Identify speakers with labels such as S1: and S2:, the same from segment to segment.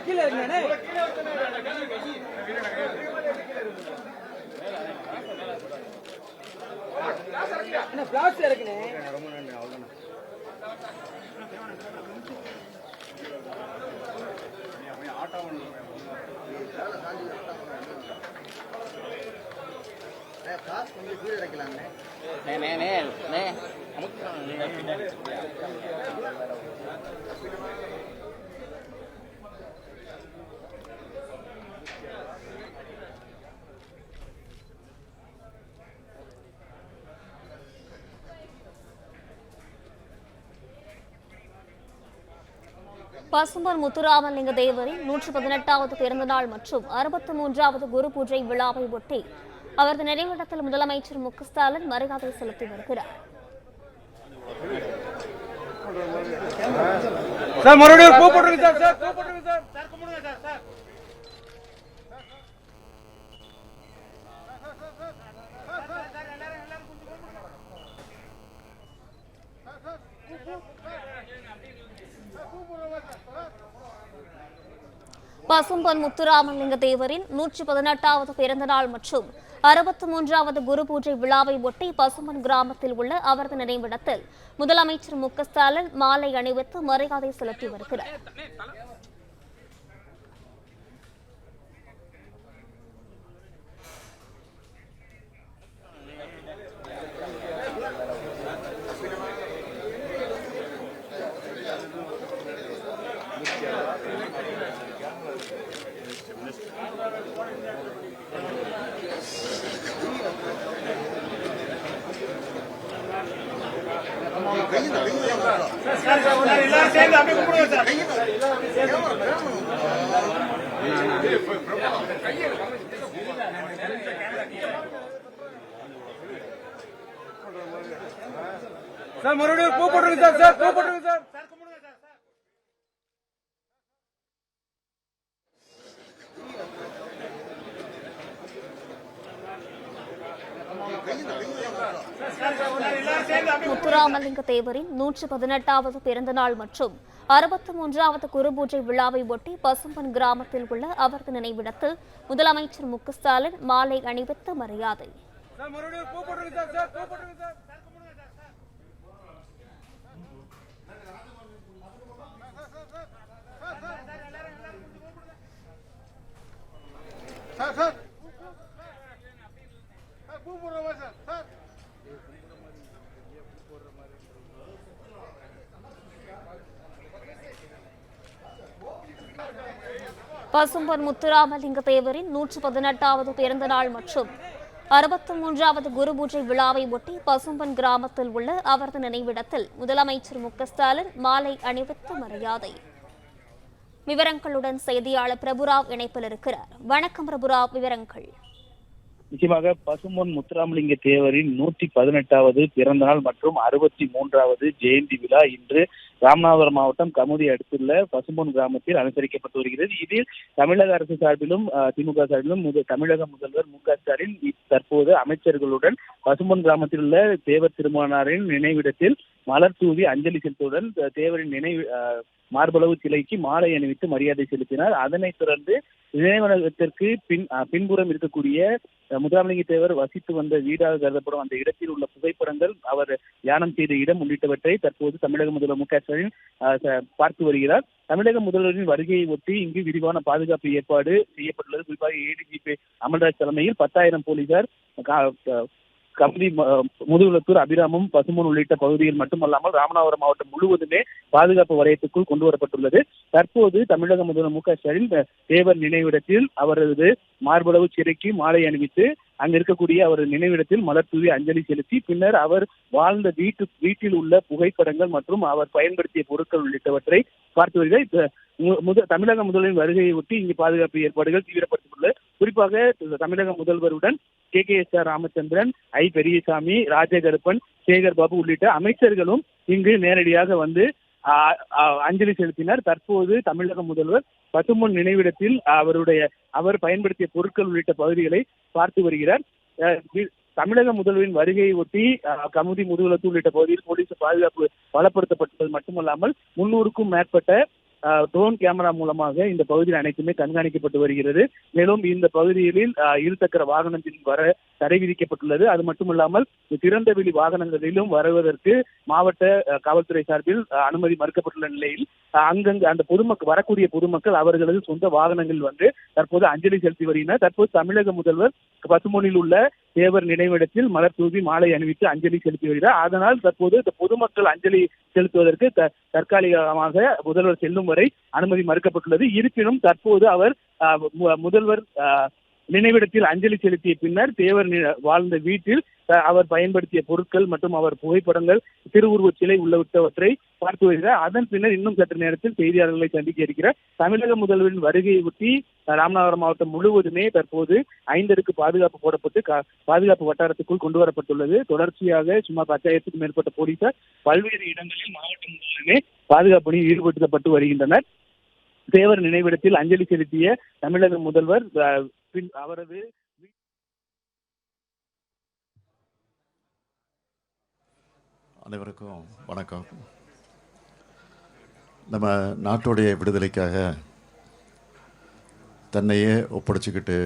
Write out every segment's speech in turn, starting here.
S1: கீழே பிளாஸ் இருக்குண்ணே. ரொம்ப நன்றி. அவ்வளோதானே. கொஞ்சம் கீழே இறக்கலாம்ண்ணே.
S2: பசும்பொன் முத்துராமலிங்க தேவரின் 118வது பிறந்த நாள் மற்றும் 63வது குரு பூஜை விழாவை ஒட்டி அவரது நினைவிடத்தில் முதலமைச்சர் மு.க.ஸ்டாலின் மரியாதை செலுத்தி வருகிறார். பசும்பொன் முத்துராமலிங்க தேவரின் 118வது பிறந்த நாள் மற்றும் 63வது குரு பூஜை விழாவை ஒட்டி பசும்பொன் கிராமத்தில் உள்ள அவரது நினைவிடத்தில் முதலமைச்சர் மு.க.ஸ்டாலின் மாலை அணிவித்து மரியாதை செலுத்தி வருகிறார்.
S1: சார் மறுபடியும் பூ போட்டுருங்க சார். பூ போட்டுருங்க சார்.
S2: முத்துராமலிங்க தேவரின் 118வது பிறந்த நாள் மற்றும் 63வது குரு பூஜை விழாவை ஒட்டி பசும்பொன் கிராமத்தில் உள்ள அவரது நினைவிடத்தில் முதலமைச்சர் மு.க.ஸ்டாலின் மாலை அணிவித்து மரியாதை. பசும்பொன் முத்துராமலிங்க தேவரின் 118வது பிறந்த நாள் மற்றும் 63வது குரு பூஜை விழாவை ஒட்டி பசும்பொன் கிராமத்தில் உள்ள அவரது நினைவிடத்தில் முதலமைச்சர் மு.க.ஸ்டாலின் மாலை அணிவித்து மரியாதை. விவரங்களுடன் செய்தியாளர் பிரபுராவ் இணைப்பில் இருக்கிறார். வணக்கம் பிரபுராவ், விவரங்கள்.
S3: நிச்சயமாக பசும்பொன் முத்துராமலிங்க தேவரின் 118வது பிறந்த நாள் மற்றும் 63வது ஜெயந்தி விழா இன்று ராமநாதபுரம் மாவட்டம் கமுதி அடுத்துள்ள பசும்பொன் கிராமத்தில் அனுசரிக்கப்பட்டு வருகிறது. இதில் தமிழக அரசு சார்பிலும் திமுக சார்பிலும் தமிழக முதல்வர் மு.க.ஸ்டாலின் தற்போது அமைச்சர்களுடன் பசும்பொன் கிராமத்தில் உள்ள தேவர் திருமணாரின் நினைவிடத்தில் மலர் தூவி அஞ்சலி செலுத்துவதுடன் தேவரின் மார்பளவு சிலைக்கு மாலை அணிவித்து மரியாதை செலுத்தினார். அதனைத் தொடர்ந்து நினைவகத்திற்கு பின்புறம் இருக்கக்கூடிய முத்துராமலிங்க தேவர் வசித்து வந்த வீடாக கருதப்படும் அந்த இடத்தில் உள்ள புகைப்படங்கள், அவர் தியானம் செய்த இடம் உள்ளிட்டவற்றை தற்போது தமிழக முதல்வர் மு.க.ஸ்டாலின் பார்த்து வருகிறார். தமிழக முதல்வரின் வருகையை ஒட்டி இங்கு விரிவான பாதுகாப்பு ஏற்பாடு செய்யப்பட்டுள்ளது. குறிப்பாக ஏடிஜிபி அமல்ராஜ் தலைமையில் 10,000 போலீசார் கமுதி, முதுகுளத்தூர், அபிராமம், பசும்பொன் உள்ளிட்ட பகுதியில் மட்டுமல்லாமல் ராமநாதபுரம் மாவட்டம் முழுவதுமே பாதுகாப்பு வலயத்துக்குள் கொண்டு வரப்பட்டுள்ளது. தற்போது தமிழக முதல்வர் மு.க.ஸ்டாலின் தேவர் நினைவிடத்தில் அவரது மார்பளவு சிறைக்கு மாலை அணிவித்து அங்கு இருக்கக்கூடிய அவரது நினைவிடத்தில் மலர் தூவி அஞ்சலி செலுத்தி பின்னர் அவர் வாழ்ந்த வீட்டில் உள்ள புகைப்படங்கள் மற்றும் அவர் பயன்படுத்திய பொருட்கள் உள்ளிட்டவற்றை பார்த்து வருகிறார். தமிழக முதல்வரின் வருகையை ஒட்டி இங்கு பாதுகாப்பு ஏற்பாடுகள் தீவிரப்படுத்தப்பட்டுள்ளது. குறிப்பாக தமிழக முதல்வருடன் கே.எஸ்.ஆர். ராமச்சந்திரன், ஐ. பெரியசாமி, ராஜகருப்பன், சேகர் பாபு உள்ளிட்ட அமைச்சர்களும் இங்கு நேரடியாக வந்து அஞ்சலி செலுத்தினார். தற்போது தமிழக முதல்வர் பசும்பொன் நினைவிடத்தில் அவர் பயன்படுத்திய பொருட்கள் உள்ளிட்ட பகுதிகளை பார்த்து வருகிறார். தமிழக முதல்வரின் வருகையை ஒட்டி கமுதி, முதுகுளத்தூர் உள்ளிட்ட பகுதியில் போலீஸ் பாதுகாப்பு பலப்படுத்தப்பட்டது மட்டுமல்லாமல் 300க்கும் மேற்பட்ட ட்ரோன் கேமரா மூலமாக இந்த பகுதியில் அனைத்துமே கண்காணிக்கப்பட்டு வருகிறது. மேலும் இந்த பகுதிகளில் இருசக்கர வாகனத்தில் வர தடை விதிக்கப்பட்டுள்ளது. அது மட்டுமல்லாமல் திறந்தவெளி வாகனங்களிலும் வருவதற்கு மாவட்ட காவல்துறை சார்பில் அனுமதி மறுக்கப்பட்டுள்ள நிலையில் அங்கங்கு அந்த பொதுமக்கள் வரக்கூடிய பொதுமக்கள் அவர்களது சொந்த வாகனங்கள் வந்து தற்போது அஞ்சலி செலுத்தி வருகின்றனர். தற்போது தமிழக முதல்வர் பசும்பொன்னில் உள்ள தேவர் நினைவிடத்தில் மலர் தூவி மாலை அணிவித்து அஞ்சலி செலுத்தி வருகிறார். அதனால் தற்போது இந்த பொதுமக்கள் அஞ்சலி செலுத்துவதற்கு தற்காலிகமாக முதல்வர் செல்லும் வரை அனுமதி மறுக்கப்பட்டுள்ளது. இருப்பினும் தற்போது அவர் முதல்வர் நினைவிடத்தில் அஞ்சலி செலுத்திய பின்னர் தேவர் வாழ்ந்த வீட்டில் அவர் பயன்படுத்திய பொருட்கள் மற்றும் அவர் புகைப்படங்கள், திருவுருவச் சிலை உள்ளிட்டவற்றை பார்த்து வருகிறார். அதன் பின்னர் இன்னும் சற்று நேரத்தில் செய்தியாளர்களை சந்திக்க இருக்கிறார். தமிழக முதல்வரின் வருகையை ஒட்டி ராமநாதபுரம் மாவட்டம் முழுவதுமே தற்போது 5 அடுக்கு பாதுகாப்பு போடப்பட்டு பாதுகாப்பு வட்டாரத்துக்குள் கொண்டு வரப்பட்டுள்ளது. தொடர்ச்சியாக சுமார் 10,000க்கும் மேற்பட்ட போலீசார் பல்வேறு இடங்களில் மாவட்டம் முழுவதுமே பாதுகாப்பு பணியில் ஈடுபடுத்தப்பட்டு வருகின்றனர். தேவர் நினைவிடத்தில் அஞ்சலி செலுத்திய தமிழக முதல்வர் அவரது
S4: அனைவருக்கும் வணக்கம். நம்ம நாட்டுடைய விடுதலைக்காக தன்னையே ஒப்படைச்சிக்கிட்டு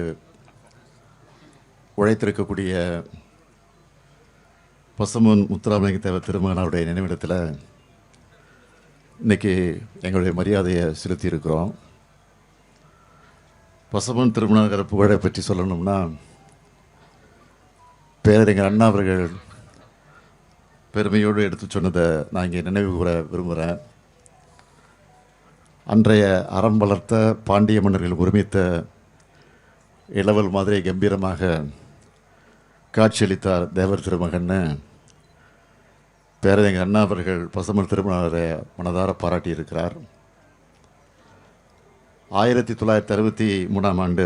S4: உழைத்திருக்கக்கூடிய பசும்பொன் முத்துராமலிங்க தேவர் திருமகனாருடைய நினைவிடத்தில் இன்றைக்கி எங்களுடைய மரியாதையை செலுத்தியிருக்கிறோம். பசும்பொன் திருமண புகழை பற்றி சொல்லணும்னா, பேரறிஞர் அண்ணா அவர்கள் பெருமையோடு எடுத்து சொன்னதை நான் இங்கே நினைவு கூற விரும்புகிறேன். அன்றைய அறம் வளர்த்த பாண்டிய மன்னர்கள் ஒருமித்த இளவல் மாதிரி கம்பீரமாக காட்சியளித்தார் தேவர் திருமகன்னு பேரறிஞர் அண்ணா அவர்கள் பசும்பொன் திருமணரை மனதார பாராட்டியிருக்கிறார். 1963ஆம் ஆண்டு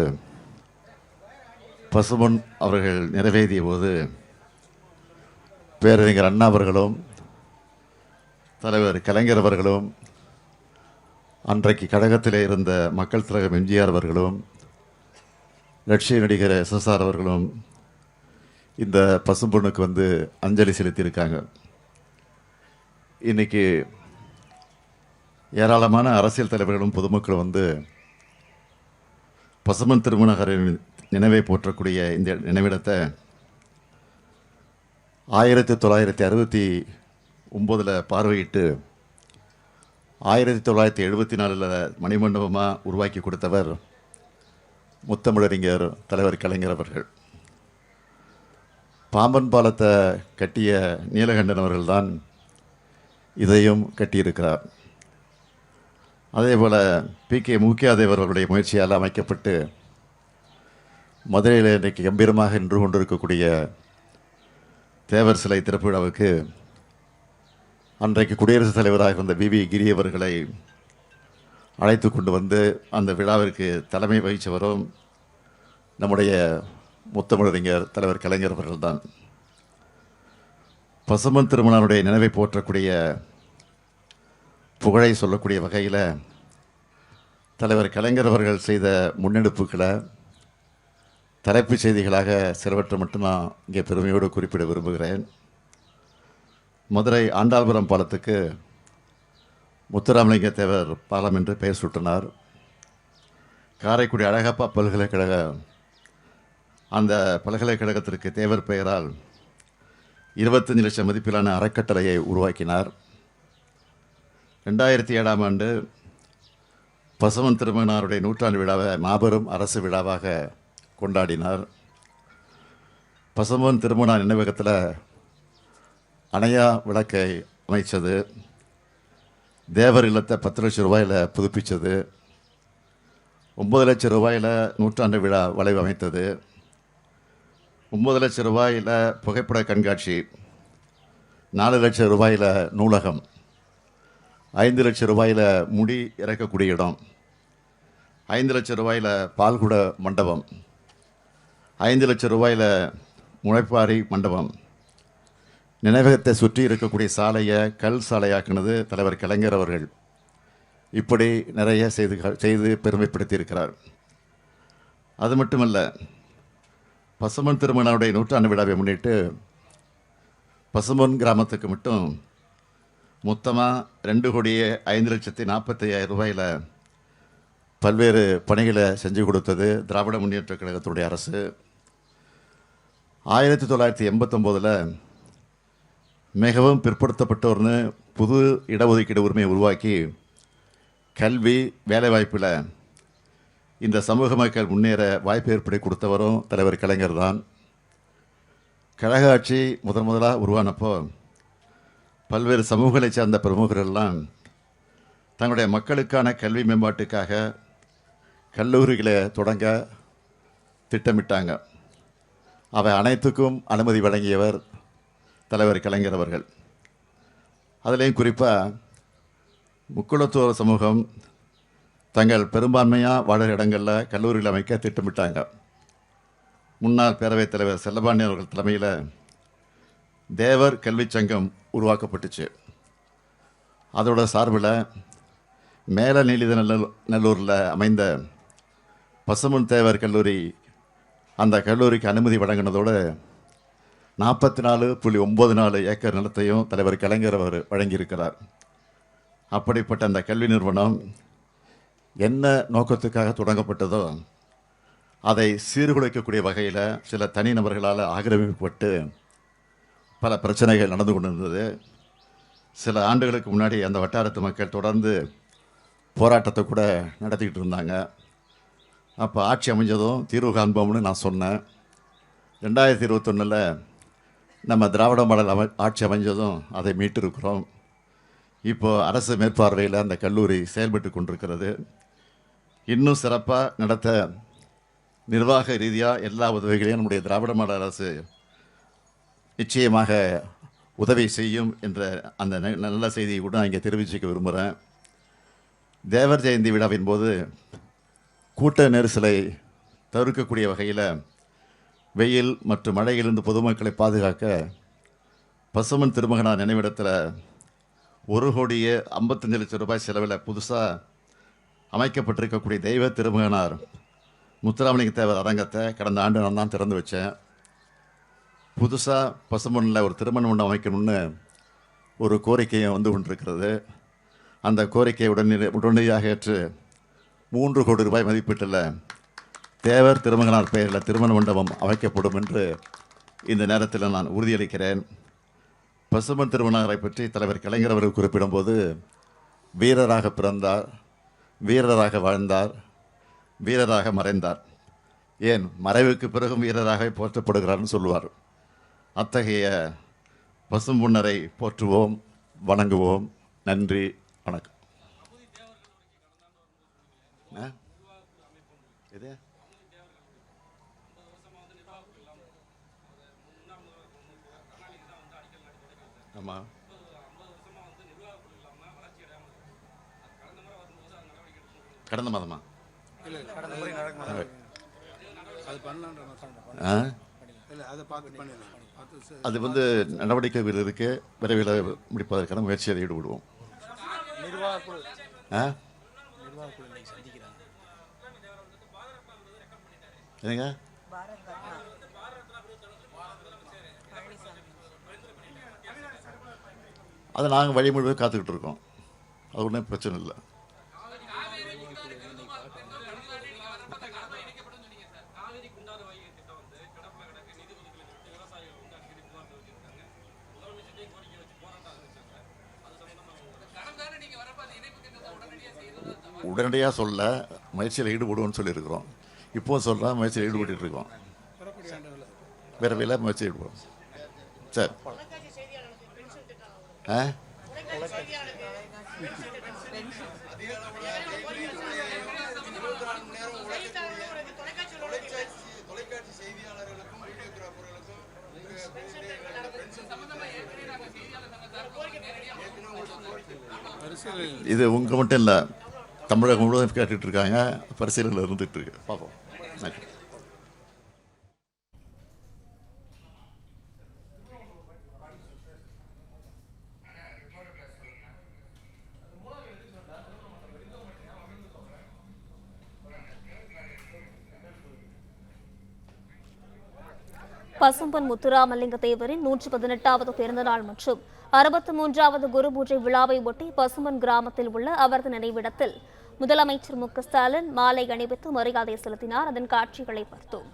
S4: பசும்பொன் அவர்கள் நிறைவேறிய போது பேரறிஞர் அண்ணா அவர்களும் தலைவர் கலைஞர் அவர்களும் அன்றைக்கு கழகத்திலே இருந்த மக்கள் தலைவர் எம்ஜிஆர் அவர்களும் லட்சிய நடிகர் SSR அவர்களும் இந்த பசும்பொன்னுக்கு வந்து அஞ்சலி செலுத்தியிருக்காங்க. இன்னைக்கு ஏராளமான அரசியல் தலைவர்களும் பொதுமக்களும் வந்து பசும்பொன் திருமணகரின் நினைவை போற்றக்கூடிய இந்த நினைவிடத்தை 1969 பார்வையிட்டு 1974 மணிமண்டபமாக உருவாக்கி கொடுத்தவர் முத்தமிழறிஞர் தலைவர் கலைஞர் அவர்கள். பாம்பன் பாலத்தை கட்டிய நீலகண்டன் அவர்கள்தான் இதையும் கட்டியிருக்கிறார். அதே போல் PK மூக்கியாதேவர் அவர்களுடைய முயற்சியால் அமைக்கப்பட்டு மதுரையில் இன்றைக்கு கம்பீரமாக நின்று கொண்டிருக்கக்கூடிய தேவர் சிலை திறப்பு விழாவுக்கு அன்றைக்கு குடியரசுத் தலைவராக இருந்த VV கிரி அவர்களை அழைத்து கொண்டு வந்து அந்த விழாவிற்கு தலைமை வகித்தவரும் நம்முடைய முத்தமிழறிஞர் தலைவர் கலைஞர் அவர்கள்தான். பசும்பொன் திருமணனுடைய நினைவை போற்றக்கூடிய புகழை சொல்லக்கூடிய வகையில் தலைவர் கலைஞர் அவர்கள் செய்த முன்னெடுப்புகளை தலைப்புச் செய்திகளாக சிலவற்றை மட்டும் நான் இங்கே பெருமையோடு குறிப்பிட விரும்புகிறேன். மதுரை ஆண்டாள்புரம் பாலத்துக்கு முத்துராமலிங்க தேவர் பாலம் என்று பெயர் சூட்டினார். காரைக்குடி அழகப்பா பல்கலைக்கழகம் அந்த பல்கலைக்கழகத்திற்கு தேவர் பெயரால் 25 லட்சம் மதிப்பிலான அறக்கட்டளையை உருவாக்கினார். 2007ஆம் ஆண்டு பசும்பொன் திருமகனாருடைய நூற்றாண்டு விழாவை மாபெரும் அரசு விழாவாக கொண்டாடினார். பசும்பொன் திருமண நினைவகத்தில் அணையா விளக்கை அமைச்சது, தேவர் இல்லத்தை 10 லட்சம் ரூபாயில் புதுப்பித்தது, 9 லட்சம் ரூபாயில் நூற்றாண்டு விழா வளைவு அமைத்தது, 9 லட்சம் ரூபாயில் புகைப்பட கண்காட்சி, 4 லட்சம் ரூபாயில் நூலகம், 5 லட்சம் ரூபாயில் முடி இறக்கக்கூடிய இடம், 5 லட்சம் ரூபாயில் பால்குட மண்டபம், 5 லட்சம் ரூபாயில் முளைப்பாரி மண்டபம், நினைவகத்தை சுற்றி இருக்கக்கூடிய சாலையை கல் சாலையாக்குனது தலைவர் கலைஞர் அவர்கள். இப்படி நிறைய செய்து பெருமைப்படுத்தியிருக்கிறார். அது மட்டுமல்ல, பசும்பொன் திருமகனுடைய நூற்றாண்டு விழாவை முன்னிட்டு பசும்பொன் கிராமத்துக்கு மட்டும் மொத்தமாக 2,05,40,000 ரூபாயில் பல்வேறு பணிகளை செஞ்சு கொடுத்தது திராவிட முன்னேற்றக் கழகத்துடைய அரசு. 1989 மிகவும் பிற்படுத்தப்பட்டோர்னு புது இடஒதுக்கீடு உரிமையை உருவாக்கி கல்வி வேலைவாய்ப்பில் இந்த சமூக மக்கள் முன்னேற வாய்ப்பு ஏற்படுத்தி கொடுத்தவரும் தலைவர் கலைஞர் தான். கழக ஆட்சி முதலாக உருவானப்போ பல்வேறு சமூகங்களை சார்ந்த பிரமுகர்கள்லாம் தங்களுடைய மக்களுக்கான கல்வி மேம்பாட்டுக்காக கல்லூரிகளை தொடங்க திட்டமிட்டாங்க. அவை அனைத்துக்கும் அனுமதி வழங்கியவர் தலைவர் கலைஞர் அவர்கள். அதுலேயும் குறிப்பாக முக்குளத்தோர் சமூகம் தங்கள் பெரும்பான்மையாக வாழற இடங்களில் கல்லூரிகள் அமைக்க திட்டமிட்டாங்க. முன்னாள் பேரவைத் தலைவர் செல்லபாண்டியன் அவர்கள் தலைமையில் தேவர் கல்விச் சங்கம் உருவாக்கப்பட்டுச்சு. அதோட சார்பில் மேல நீலிதநல்லூரில் அமைந்த பசும்பொன் தேவர் கல்லூரி அந்த கல்லூரிக்கு அனுமதி வழங்கினதோடு 44.94 ஏக்கர் நிலத்தையும் தலைவர் கலைஞர் அவர் வழங்கியிருக்கிறார். அப்படிப்பட்ட அந்த கல்வி நிறுவனம் என்ன நோக்கத்துக்காக தொடங்கப்பட்டதோ அதை சீர்குலைக்கக்கூடிய வகையில் சில தனிநபர்களால் ஆக்கிரமிக்கப்பட்டு பல பிரச்சனைகள் நடந்து கொண்டிருந்தது. சில ஆண்டுகளுக்கு முன்னாடி அந்த வட்டாரத்து மக்கள் தொடர்ந்து போராட்டத்தை கூட நடத்திக்கிட்டு இருந்தாங்க. அப்போ ஆட்சி அமைஞ்சதும் தீர்வு காண்போம்னு நான் சொன்னேன். 2021 நம்ம திராவிட மாடல் ஆட்சி அமைஞ்சதும் அதை மீட்டிருக்கிறோம். இப்போது அரசு மேற்பார்வையில் அந்த கல்லூரி செயல்பட்டு கொண்டிருக்கிறது. இன்னும் சிறப்பாக நடத்த நிர்வாக ரீதியாக எல்லா உதவிகளையும் நம்முடைய திராவிட மாடல் அரசு நிச்சயமாக உதவி செய்யும் என்ற அந்த நல்ல செய்தியை கூட நான் இங்கே தெரிவிச்சுக்க விரும்புகிறேன். தேவர் ஜெயந்தி விழாவின் போது கூட்ட நெரிசலை தவிர்க்கக்கூடிய வகையில் வெயில் மற்றும் மழையிலிருந்து பொதுமக்களை பாதுகாக்க பசும்பொன் திருமகனார் நினைவிடத்தில் 1,55,00,000 ரூபாய் செலவில் புதுசாக அமைக்கப்பட்டிருக்கக்கூடிய தெய்வ திருமகனார் முத்துராமலிங்க தேவர் அரங்கத்தை கடந்த ஆண்டு நான் தான் திறந்து வச்சேன். புதுசாக பசும்பொன்னில் ஒரு திருமண மண்டபம் அமைக்கணும்னு ஒரு கோரிக்கையை வந்து கொண்டிருக்கிறது. அந்த கோரிக்கையை உடனடியாக ஏற்று 3 கோடி ரூபாய் மதிப்பீட்டில் தேவர் திருமகனார் பெயரில் திருமண மண்டபம் அமைக்கப்படும் என்று இந்த நேரத்தில் நான் உறுதியளிக்கிறேன். பசும்பொன் திருமகனாரை பற்றி தலைவர் கலைஞர் அவர்கள் குறிப்பிடும்போது வீரராக பிறந்தார், வீரராக வாழ்ந்தார், வீரராக மறைந்தார், ஏன் மறைவுக்கு பிறகும் வீரராக போற்றப்படுகிறார்னு சொல்லுவார். அத்தகைய பசும்பொன்னரை போற்றுவோம், வணங்குவோம். நன்றி, வணக்கம். இது ஆமாம், கடந்த மாதமா அது வந்து நடவடிக்கைகள் இருக்கு. விரைவில் முடிப்பதற்கான முயற்சியை ஈடுபடுவோம். என்னங்க அதை நாங்கள் வழிமுறை காத்துக்கிட்டு இருக்கோம். அது ஒன்றும் பிரச்சனை இல்லை. உடனடியாக சொல்ல முயற்சியில் ஈடுபடுவோம்னு சொல்லியிருக்கிறோம். இப்போவும் சொல்ல முயற்சியில் ஈடுபட்டு இருக்கோம். விரைவில் முயற்சி ஈடுபடுவோம். சரி. இது உங்க மட்டும் இல்லை, தமிழகம் முழுவதும் கேட்டுட்டு இருக்காங்க. பரிசீலனையில் இருந்துட்டு இருக்கு. பார்ப்போம். நன்றி.
S2: பசும்பொன் முத்துராமலிங்க தேவரின் 118வது பிறந்தநாள் மற்றும் 63வது குரு பூஜை விழாவை ஒட்டி பசும்பொன் கிராமத்தில் உள்ள அவரது நினைவிடத்தில் முதலமைச்சர் மு.க.ஸ்டாலின் மாலை அணிவித்து மரியாதை செலுத்தினார். அதன் காட்சிகளை பார்த்தோம்.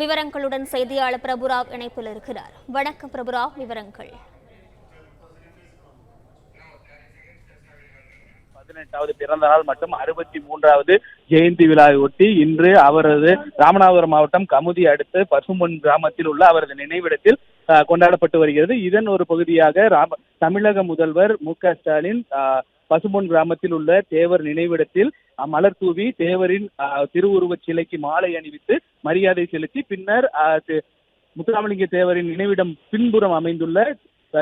S2: விவரங்களுடன் செய்தியாளர் பிரபுராவ் இணைப்பில் இருக்கிறார். வணக்கம் பிரபுராவ், விவரங்கள்.
S3: 18வது பிறந்த நாள் மற்றும் 63வது ஜெயந்தி விழாவை ஒட்டி இன்று அவரது ராமநாதபுரம் மாவட்டம் கமுதி அடுத்த பசும்பொன் கிராமத்தில் உள்ள அவரது நினைவிடத்தில் கொண்டாடப்பட்டு வருகிறது. இதன் ஒரு பகுதியாக தமிழக முதல்வர் மு.க.ஸ்டாலின் பசும்பொன் கிராமத்தில் உள்ள தேவர் நினைவிடத்தில் மலர் தூவி தேவரின் திருவுருவச் சிலைக்கு மாலை அணிவித்து மரியாதை செலுத்தி பின்னர் முத்துராமலிங்க தேவரின் நினைவிடம் பின்புறம் அமைந்துள்ள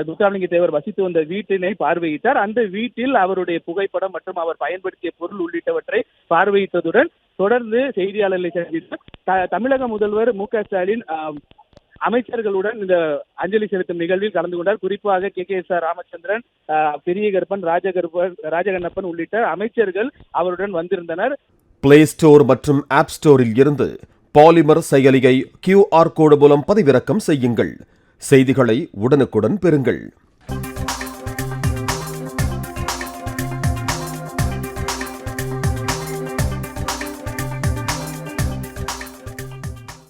S3: முத்துராமலிங்க தேவர் வசித்து வந்த வீட்டினை பார்வையிட்டார். அந்த வீட்டில் அவருடைய புகைப்படம் மற்றும் அவர் பயன்படுத்திய பொருள் உள்ளிட்டவற்றை பார்வையிட்டதுடன் தொடர்ந்து செய்தியாளர்களை சந்தித்தார். தமிழக முதல்வர் மு.க.ஸ்டாலின் அமைச்சர்களுடன் இந்த அஞ்சலி செலுத்தும் நிகழ்வில் கலந்து கொண்டார். குறிப்பாக கே.எஸ்.ஆர். ராமச்சந்திரன், பெரிய கருப்பன், ராஜகண்ணப்பன் உள்ளிட்ட அமைச்சர்கள் அவருடன் வந்திருந்தனர்.
S5: பிளே ஸ்டோர் மற்றும் ஆப் ஸ்டோரில் இருந்து பாலிமர் செயலியை QR கோடு மூலம் பதிவிறக்கம் செய்யுங்கள். செய்திகளை உடனுக்குடன் பெறுங்கள்.